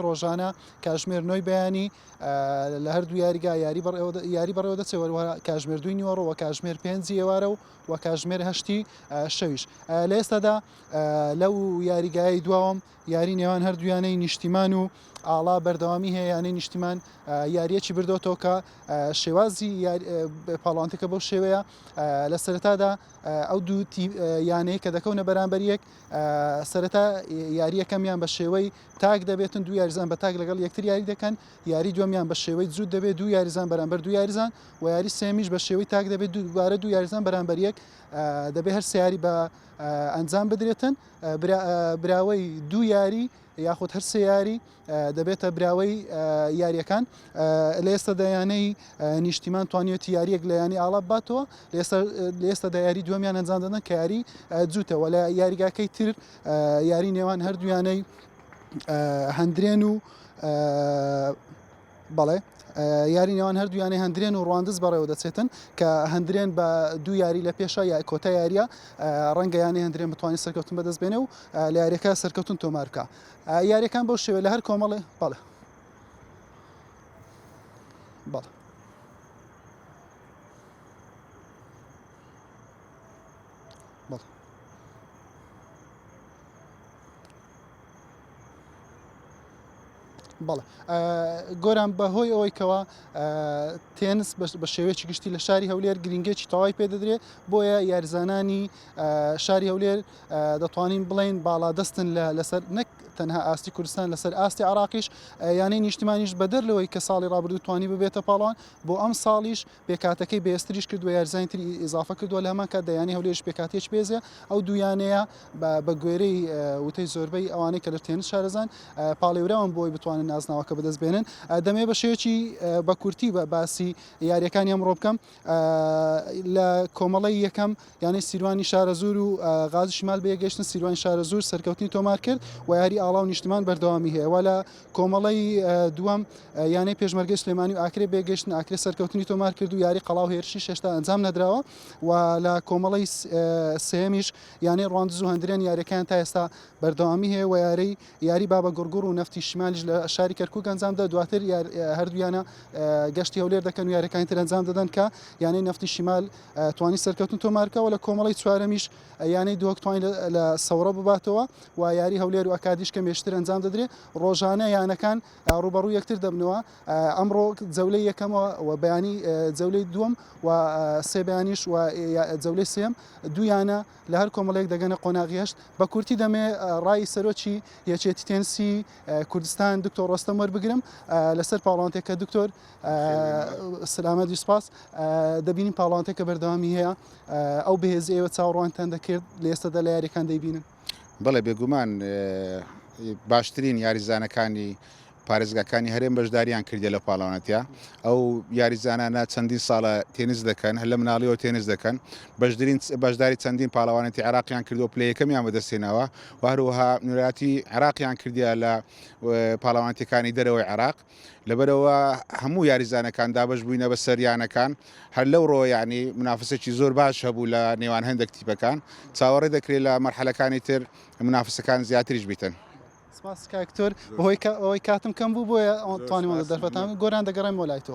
ڕۆژانە کاتژمێر 9 بەیانی لە هەردوو یاریگا یاری بەڕێوە دەچێتەوە کاتژمێر 2 نیوەڕۆ و کاتژمێر 5 ئێوارە و کاتژمێر 8 شەویش لە ئێستادا لەو یاریگای دواوەم یاری نێوان هەردوویانەی نیشتیمان و ئاڵا بەردەوامی هەیە یانەی نیشتیمان یاریەکی بردەوەتەوە کە شێوازی پاڵانتەکە بەو شێوەیە لە سەرەتادا ئەو دوو یانەیە کە دەکەونە بەرامبەر یەک سەرەتا یاریەکەمیان بە شێوەی تاک دەبێتن دوو یاریزان بە تاک لەگەڵ یەکتر یاری دەکەن یاری دووەمیان بە شێوەی جوود دەبێت دوو یاریزان بەرامبەر دوو یاریزان و یاری سێمیش بە شێوەی تاک دەبێت دووبارە دوو یاریزان بەرامبەر یەک دەبێت هەر سێ یاری بە ئەنجام بدرێتن براوەی دوو یاری یاخود هەر سێ یاری دەبێتە براوەی یاریەکان لە ئێستا دەیانەی نیشتیمان توانیوێتی یاریەک لە ینی ئاڵا باتەوە لە ئێستا یاری دووەمیان ئەنجام دەدەن کە یاری جووتەوە لە یاریگاکەی تر یاری نێوان هەردوویانەی هەندرێن و بەڵێ یاری نێوان هەردوویانەی هەندرێن و ڕواندز بەڕێوە دەچێتن کە هەندرێن بە دوو یاری لە پێشە یا کۆتا یاریە ڕەنگە یانی هەندرێن بتوانانی سەرکەوتن بەدەست بێنێ و لە یاریەکە سەرکەوتن تۆمارکە یاریەکان بەو شێوە لە هەر کۆمەڵێ بەڵێ بەڵێ بەڵێ گۆران بەهۆی ئەوەی کەەوە تێنس بە شێوەیەکی گشتی لە شاری هەولێر گرنگێکی تەواوی پێدەدرێت بۆیە یاریزانانی شاری هەولێر دەتوانین بڵین باڵادەستن لەسەر نەک تەنها ئاستی کوردستان لەسەر ئاستی عراقیش یانەی نیشتیمانیش بەدەر لەوەی کە ساڵی ڕابردوو توانی ببێتە پاڵان بۆ ئەم ساڵیش پێکاتەکەی بێستریش کردووە یاریزانی تری ئیزافە کردووە لە هەمان کات دەیانی هەولێرش پێکاتێک بێزێ ئەو دوویانەیە بە گوێرەی وتەی زۆربەی ئەوانەی کە لە تێنس شارەزان پاڵێورەوەن بۆی بتوانن نازناوەکە بەدەست بێنن دەمێ بە شێوەیەکی بە کورتی بە باسی یاریەکانی ئەمڕۆ بکەم لە کۆمەڵی یەکەم یانی سیروانی شارەزور و غازی شمال بەیەگەشتن سیروانی شارەزور سەرکەوتنی تۆمار کرد و یاری ئاڵا و نیشتمان بەردەوامی هەیە وە لە کۆمەڵی دووەم یانەی پێشمەرگەی سلێمانی و ئاکرێ بێگەشتن ئاکرێ سەرکەوتنی تۆمار کرد و یاری قەڵاو هێرشی شێشتا ئەنجام نەدراوە و لە کۆمەڵی سێمیش یانی ڕواندز و هەندرێن یاریەکان تا ئێستا بەردەوامی هەیە و یاری بابە گورگوڕ و نەفتی شمالیش لە شاری کەرکووک ئەنجامدا دواتر هەردوویانە گەشتی هەولێر دەکەن و یاریەکانی تر ئەنجام دەدەن کە یانەی نەفتی شیمال توانی سەرکەوتن تۆمارکەوە لە کۆمەڵی چوارەمیش یانەی دووەک توانی لە سەورە بباتەوە و یاری هەولێر و ئەکادیش کە مێشتر ئەنجام دەدرێت ڕۆژانە یانەکان ڕوبەڕوو یەکتر دەبنەوە ئەمڕۆ جەولەی یەکەمەوە و بەیانی جەولەی دووەم و سێ بەیانیش و جەولەی سێم دوویانە لە هەر کۆمەڵێک دەگەنە قۆناغی هەشت بە کورتی دەمێ ڕای سەرۆکی یەکێتی تێنسی کوردستان دکتۆر ڕۆستەم وەربگرم لەسەر پاڵانتێکە دکتۆر سلامەت و سپاس دەبینین پاڵانتێکە بەردەوامی هەیە ئەو بەهێزی ئێوە چاوەڕوانتان دەکرد لە ئێستادا لە یاریەکان دەیبینن بەڵێ بێگومان باشترین یاریزانەکانی پارێزگاکانی هەرێم بەشداریان کردێ لە پاڵاوانەتە ئەو یاریزانانە چەندین ساڵە تێنس دەکەن هەر لە مناڵیەوە تێنس دەکەن بەشداری چەندین پاڵاوانەتی عراقیان کردو پلە یەکەمیان بەدەستێنەوە و هەروەها نوراتی عراقیان کردیا لە پاڵاوانەتەکانی دەرەوەی عراق لەبەرەوە هەموو یاریزانەکان دابش بووینە بە سەریانەکان هەر لەو ڕۆ ینی منافسێکی زۆر باش هەبوو لە نێوان هەندێک تیپەکان چاوەڕێ دەکرێت لە مەرحەلەکانی تر منافسەکان زیاتریش بیتن سپاس کاکتۆر بەهۆی ئەوەی کاتم کەم بوو بۆیە توانیمەوە دەرفەتان گۆران دەگەڕێم وەلای تۆ